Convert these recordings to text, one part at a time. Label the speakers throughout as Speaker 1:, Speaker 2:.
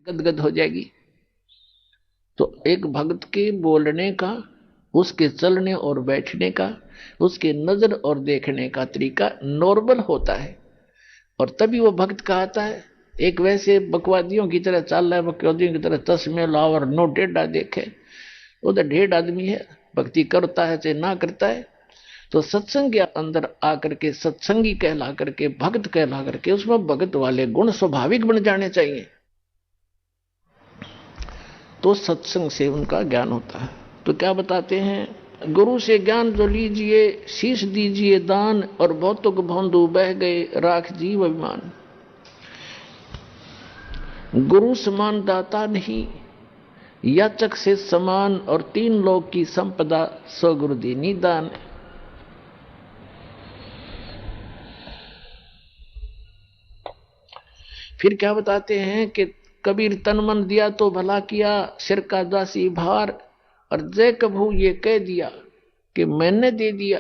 Speaker 1: गदगद हो जाएगी। तो एक भक्त के बोलने का, उसके चलने और बैठने का, उसके नजर और देखने का तरीका नॉर्मल होता है, और तभी वो भक्त कहता है। एक वैसे बकवादियों की तरह चल रहा है, बकवादियों की तरह चश्मे लाओ और नो टेढ़ा देखे, वो तो ढेढ़ आदमी है, भक्ति करता है चाहे ना करता है। तो सत्संग के अंदर आकर के सत्संगी कहला करके, भक्त कहला करके, उसमें भगत वाले गुण स्वाभाविक बन जाने चाहिए, तो सत्संग से उनका ज्ञान होता है। तो क्या बताते हैं, गुरु से ज्ञान जो लीजिए, शीश दीजिए दान, और भौतुक भौंदू बह गए राख जीव अभिमान। गुरु समान दाता नहीं, याचक से समान, और तीन लोक की संपदा सो गुरु दीनी दान। फिर क्या बताते हैं कि कबीर तन मन दिया तो भला किया, सिर का दासी भार, और जय कभू ये कह दिया कि मैंने दे दिया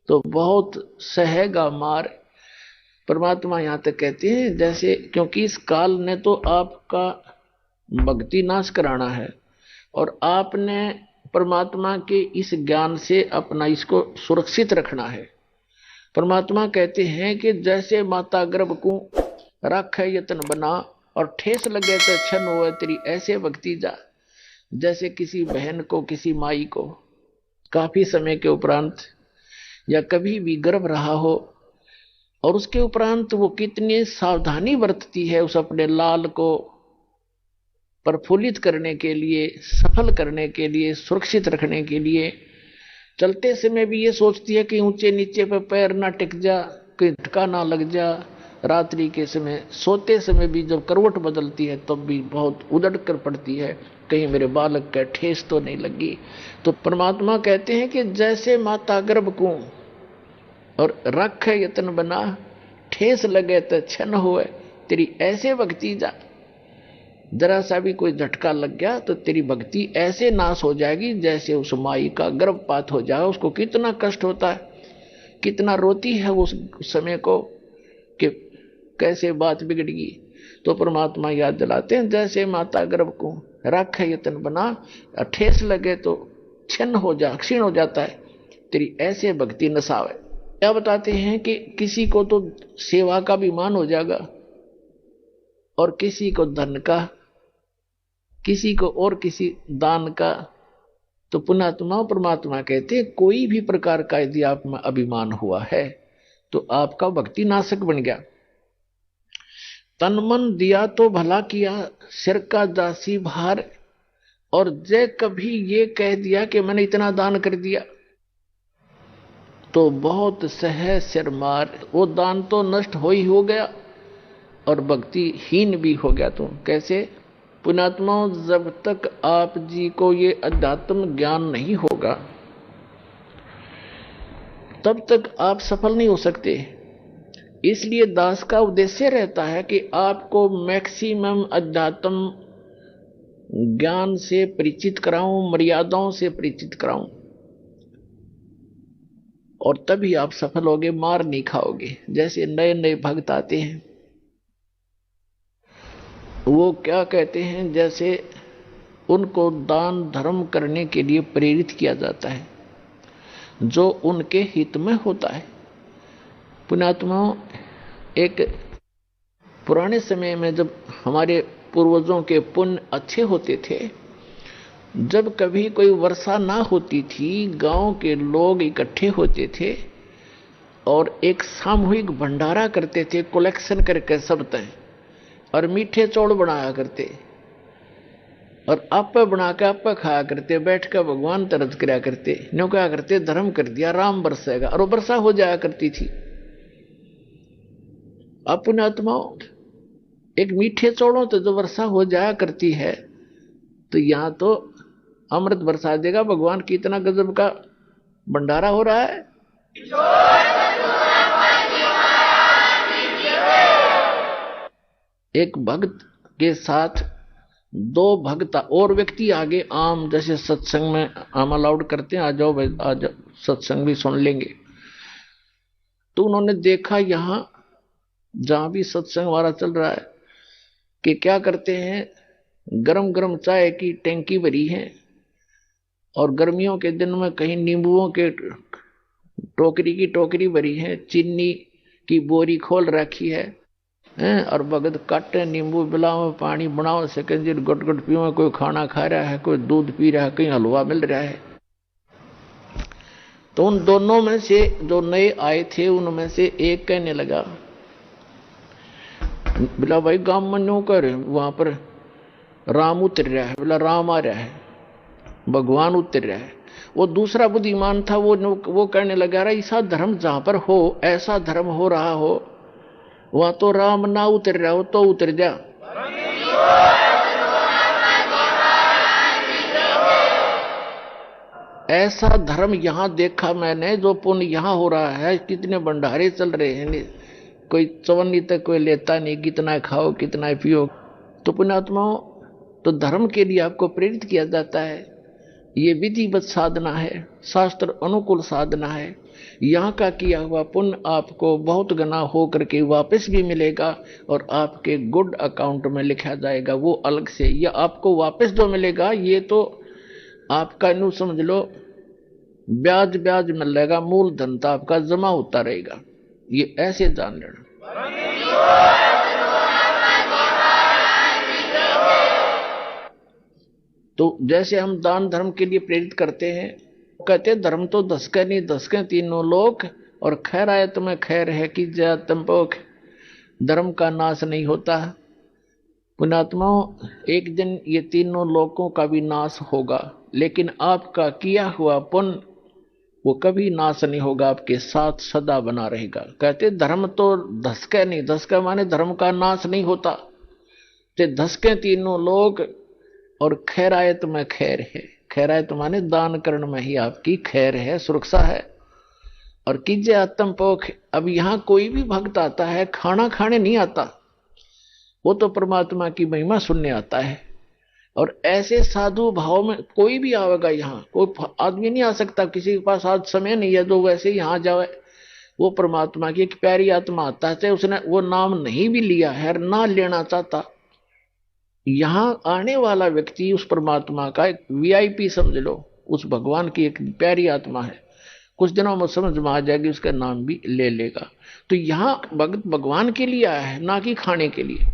Speaker 1: तो बहुत सहेगा मार। परमात्मा यहां तक कहते हैं जैसे, क्योंकि इस काल ने तो आपका भक्ति नाश कराना है, और आपने परमात्मा के इस ज्ञान से अपना इसको सुरक्षित रखना है। परमात्मा कहते हैं कि जैसे माता गर्भ को रखे यतन बना, और ठेस लगे तो छन हो तेरी ऐसे भक्ति जा। जैसे किसी बहन को, किसी माई को काफी समय के उपरांत या कभी भी गर्भ रहा हो, और उसके उपरांत वो कितनी सावधानी बरतती है उस अपने लाल को प्रफुल्लित करने के लिए, सफल करने के लिए, सुरक्षित रखने के लिए। चलते समय भी ये सोचती है कि ऊंचे नीचे पे पैर ना टिक जा, कहीं धक्का ना लग जा। रात्रि के समय सोते समय भी जब करवट बदलती है तब भी बहुत उदड़ कर पड़ती है, कहीं मेरे बालक का ठेस तो नहीं लगी। तो परमात्मा कहते हैं कि जैसे माता गर्भ को और रख यतन बना, ठेस लगे तो छन हुए तेरी ऐसे भक्ति जा। जरा सा भी कोई झटका लग गया तो तेरी भक्ति ऐसे नाश हो जाएगी जैसे उस माई का गर्भपात हो जाए। उसको कितना कष्ट होता है, कितना रोती है उस समय को कि कैसे बात बिगड़गी। तो परमात्मा याद दिलाते हैं, जैसे माता गर्भ को रख यतन बना, ठेस लगे तो छिन्न हो जा, क्षीण हो जाता है, तेरी ऐसे भक्ति नसावे। क्या बताते हैं कि किसी को तो सेवा का भी मान हो जाएगा, और किसी को धन का, किसी को और किसी दान का। तो पुण्यात्मा परमात्मा कहते हैं कोई भी प्रकार का यदि आप में अभिमान हुआ है तो आपका भक्ति नाशक बन गया। तन मन दिया तो भला किया, सिर का दासी भार, और जय कभी ये कह दिया कि मैंने इतना दान कर दिया तो बहुत सह सिर मार। वो दान तो नष्ट हो ही हो गया और भक्ति हीन भी हो गया। तो कैसे पुण्यात्मा, जब तक आप जी को ये अध्यात्म ज्ञान नहीं होगा तब तक आप सफल नहीं हो सकते। इसलिए दास का उद्देश्य रहता है कि आपको मैक्सिमम अध्यात्म ज्ञान से परिचित कराऊं, मर्यादाओं से परिचित कराऊं, और तभी आप सफल होगे, मार नहीं खाओगे। जैसे नए नए भक्त आते हैं, वो क्या कहते हैं, जैसे उनको दान धर्म करने के लिए प्रेरित किया जाता है जो उनके हित में होता है। पुण्यात्माओं, एक पुराने समय में जब हमारे पूर्वजों के पुण्य अच्छे होते थे, जब कभी कोई वर्षा ना होती थी, गांव के लोग इकट्ठे होते थे और एक सामूहिक भंडारा करते थे, कलेक्शन करके सब तय, और मीठे चौड़ बनाया करते, और आपे बना के आपे खाया करते, बैठ कर भगवान तरस कराया करते। न्यों क्या करते, धर्म कर दिया, राम बरसेगा, और वो वर्षा हो जाया करती थी। अपने आत्माओं, एक मीठे चौड़ों तो जो वर्षा हो जाया करती है, तो यहां तो अमृत बरसा देगा भगवान की, इतना गजब का भंडारा हो रहा है। एक भक्त के साथ दो भक्त और व्यक्ति आगे, आम जैसे सत्संग में आम अलाउड करते हैं, आ जाओ भाई, आ जाओ, सत्संग भी सुन लेंगे। तो उन्होंने देखा यहां जहां भी सत्संग हमारा चल रहा है कि क्या करते हैं, गरम गरम चाय की टैंकी भरी है, और गर्मियों के दिन में कहीं नींबुओं के टोकरी की टोकरी भरी है, चीनी की बोरी खोल रखी है, हैं, और भगत काटे नींबू बिलाओ पानी बनाओ सिकंजी गुट गुट पियो, कोई खाना खा रहा है, कोई दूध पी रहा है, कहीं हलवा मिल रहा है। तो उन दोनों में से जो नए आए थे उनमें से एक कहने लगा, बोला भाई गांव में न्यू कर वहां पर राम उतर रहा है, बोला राम आ रहा है, भगवान उतर रहा है। वो दूसरा बुद्धिमान था, वो कहने लगा रहा ऐसा धर्म जहां पर हो, ऐसा धर्म हो रहा हो, वहां तो राम ना उतर रहा हो तो उतर जा। ऐसा धर्म यहां देखा मैंने, जो पुण्य यहां हो रहा है, कितने भंडारे चल रहे हैं, कोई चवन्नी तक कोई लेता नहीं, कितना खाओ कितना पियो। तो पुण्यात्माओं, तो धर्म के लिए आपको प्रेरित किया जाता है, ये विधिवत साधना है, शास्त्र अनुकूल साधना है। यहाँ का किया हुआ पुण्य आपको बहुत गुना हो करके वापस भी मिलेगा, और आपके गुड अकाउंट में लिखा जाएगा, वो अलग से। या आपको वापस जो मिलेगा ये तो आपका न्यू समझ लो ब्याज ब्याज मिलेगा, मूल धन तो आपका जमा होता रहेगा, ये ऐसे जान लेना। तो जैसे हम दान धर्म के लिए प्रेरित करते हैं, कहते धर्म तो धसके नहीं धसके तीनों लोक, और खैर आए तुम्हें खैर है कि जय तंपोख, धर्म का नाश नहीं होता। पुण्यात्माओं, एक दिन ये तीनों लोकों का भी नाश होगा, लेकिन आपका किया हुआ पुण्य वो कभी नाश नहीं होगा, आपके साथ सदा बना रहेगा। कहते धर्म तो धसके नहीं, धसके माने धर्म का नाश नहीं होता, ते धसके तीनों लोग, और खैरायत में खैर है। खैरायत माने दान करण में ही आपकी खैर है, सुरक्षा है। और कीजिए आत्म पोख। अब यहां कोई भी भक्त आता है, खाना खाने नहीं आता, वो तो परमात्मा की महिमा सुनने आता है। और ऐसे साधु भाव में कोई भी आवेगा, यहाँ कोई आदमी नहीं आ सकता, किसी के पास आज समय नहीं है जो वैसे यहाँ जाए, वो परमात्मा की एक प्यारी आत्मा आता है, चाहे उसने वो नाम नहीं भी लिया है, ना लेना चाहता, यहां आने वाला व्यक्ति उस परमात्मा का एक वीआईपी समझ लो, उस भगवान की एक प्यारी आत्मा है, कुछ दिनों में समझ में आ जाएगी, उसका नाम भी ले लेगा। तो यहां भगत भगवान के लिए आया है, ना कि खाने के लिए।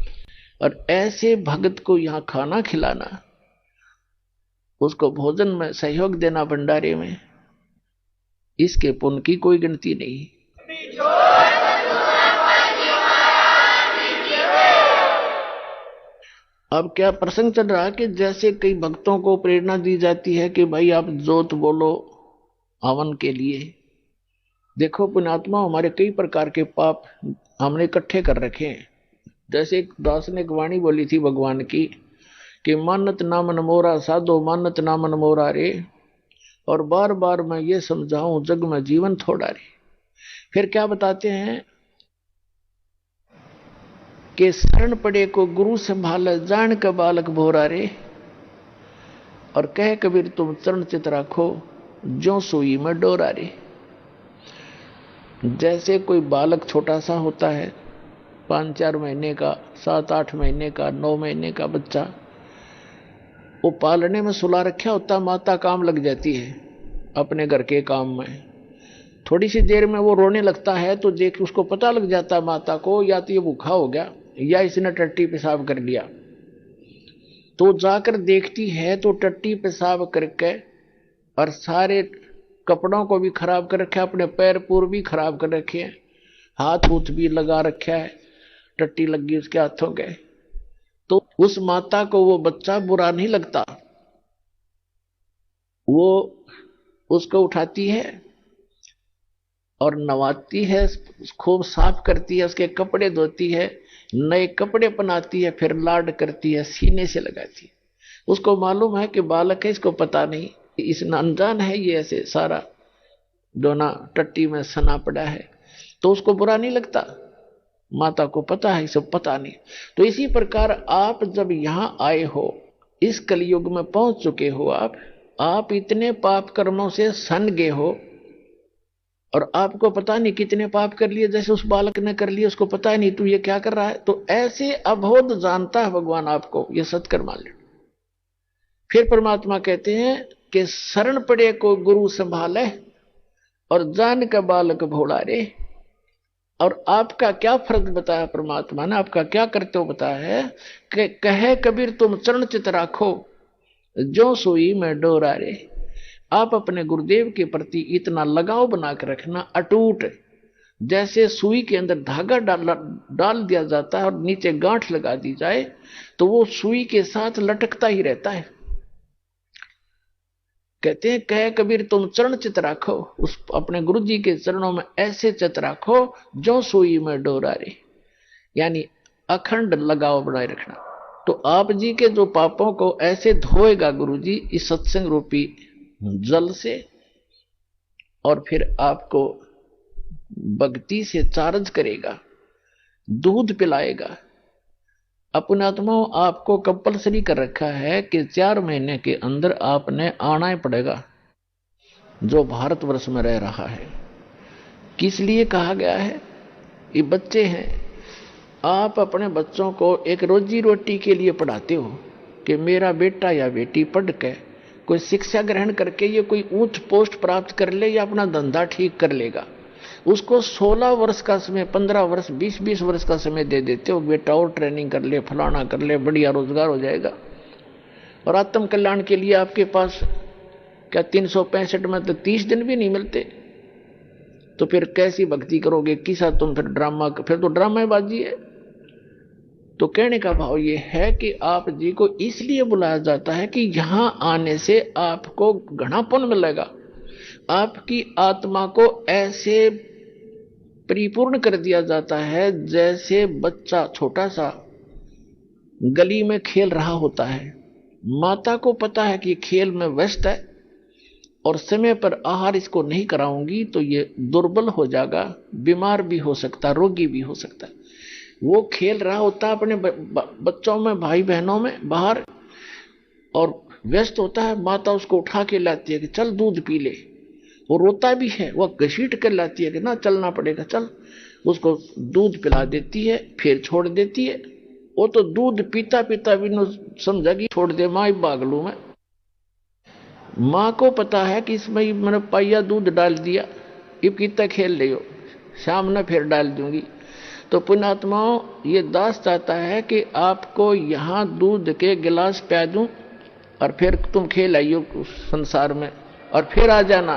Speaker 1: और ऐसे भगत को यहां खाना खिलाना, उसको भोजन में सहयोग देना भंडारे में, इसके पुण्य की कोई गिनती नहीं। अब क्या प्रसंग चल रहा है कि जैसे कई भक्तों को प्रेरणा दी जाती है कि भाई आप जोत बोलो हवन के लिए। देखो पुण्यात्मा, हमारे कई प्रकार के पाप हमने इकट्ठे कर रखे हैं। जैसे एक दास ने एक वाणी बोली थी भगवान की कि मानत ना मन मोरा साधो, मानत ना मन मोरा रे, और बार बार मैं ये समझाऊं जग में जीवन थोड़ा रे। फिर क्या बताते हैं कि शरण पड़े को गुरु संभाले, जान का बालक भोरा रे, और कह कबीर तुम चरण चित राखो, जो सुई में डोरा रे। जैसे कोई बालक छोटा सा होता है, 5-4 महीने का, 7-8 महीने का, 9 महीने का बच्चा, वो पालने में सुला रखा होता, माता काम लग जाती है अपने घर के काम में। थोड़ी सी देर में वो रोने लगता है तो देख उसको पता लग जाता है माता को, या तो ये भूखा हो गया या इसने टट्टी पेशाब कर लिया। तो जाकर देखती है तो टट्टी पेशाब करके और सारे कपड़ों को भी खराब कर रखा है, अपने पैर पूर भी खराब कर रखे हैं, हाथ हूथ भी लगा रखा है, टट्टी लगी उसके हाथों के। तो उस माता को वो बच्चा बुरा नहीं लगता, वो उसको उठाती है और नवाती है, खूब साफ करती है, उसके कपड़े धोती है, नए कपड़े पहनाती है, फिर लाड करती है, सीने से लगाती है। उसको मालूम है कि बालक है, इसको पता नहीं, इस अनजान है, ये ऐसे सारा दोना टट्टी में सना पड़ा है, तो उसको बुरा नहीं लगता। माता को पता है, सब पता नहीं। तो इसी प्रकार आप जब यहां आए हो, इस कलयुग में पहुंच चुके हो, आप इतने पाप कर्मों से सन गए हो और आपको पता नहीं कितने पाप कर लिए, जैसे उस बालक ने कर लिए, उसको पता ही नहीं तू ये क्या कर रहा है। तो ऐसे अबोध जानता है भगवान आपको, ये सत्कर्म मान लो। फिर परमात्मा कहते हैं कि शरण पड़े को गुरु संभाले और जान का बालक भोला रे। और आपका क्या फर्क बताया परमात्मा ने, आपका क्या करते हो बताया है कि कहे कबीर तुम चरण चित राखो जो सुई में डोरा रे। आप अपने गुरुदेव के प्रति इतना लगाव बनाकर रखना अटूट, जैसे सुई के अंदर धागा डाल दिया जाता है और नीचे गांठ लगा दी जाए तो वो सुई के साथ लटकता ही रहता है। कहते हैं कहे कबीर तुम चरण चित राखो, उस अपने गुरु जी के चरणों में ऐसे चित राखो जो सुई में डोरा रे, यानी अखंड लगाव बनाए रखना। तो आप जी के जो पापों को ऐसे धोएगा गुरु जी इस सत्संग रूपी जल से, और फिर आपको भक्ति से चार्ज करेगा, दूध पिलाएगा। अपने आत्माओं आपको कंपलसरी कर रखा है कि 4 महीने के अंदर आपने आना ही पड़ेगा जो भारतवर्ष में रह रहा है। किस लिए कहा गया है? ये बच्चे हैं, आप अपने बच्चों को एक रोजी रोटी के लिए पढ़ाते हो कि मेरा बेटा या बेटी पढ़ के कोई शिक्षा ग्रहण करके ये कोई ऊंच पोस्ट प्राप्त कर ले या अपना धंधा ठीक कर लेगा। उसको 16 वर्ष का समय, 15 वर्ष, 20-20 वर्ष का समय दे देते हो, बेटा और ट्रेनिंग कर ले, फलाना कर ले, बढ़िया रोजगार हो जाएगा। और आत्म कल्याण के लिए आपके पास क्या 365 में तो 30 दिन भी नहीं मिलते, तो फिर कैसी भक्ति करोगे? किसा तुम फिर ड्रामा, फिर तो ड्रामेबाजी है। तो कहने का भाव ये है कि आप जी को इसलिए बुलाया जाता है कि यहां आने से आपको घना पुण्य मिलेगा। आपकी आत्मा को ऐसे परिपूर्ण कर दिया जाता है जैसे बच्चा छोटा सा गली में खेल रहा होता है, माता को पता है कि खेल में व्यस्त है और समय पर आहार इसको नहीं कराऊंगी तो ये दुर्बल हो जाएगा, बीमार भी हो सकता, रोगी भी हो सकता है। वो खेल रहा होता है अपने बच्चों में, भाई बहनों में बाहर, और व्यस्त होता है। माता उसको उठा के लाती है कि चल दूध पी ले, वो रोता भी है, वो घसीट कर लाती है कि ना चलना पड़ेगा चल, उसको दूध पिला देती है, फिर छोड़ देती है। वो तो दूध पीता पीता भी समझा कि छोड़ दे माँ बागलू में। माँ को पता है कि इसमें मैंने पाइया दूध डाल दिया, इब कितना खेल रही हो, शाम में फिर डाल दूंगी। तो पुण्यात्माओं, ये दास चाहता है कि आपको यहां दूध के गिलास पिला दूं और फिर तुम खेल आइयो संसार में और फिर आ जाना।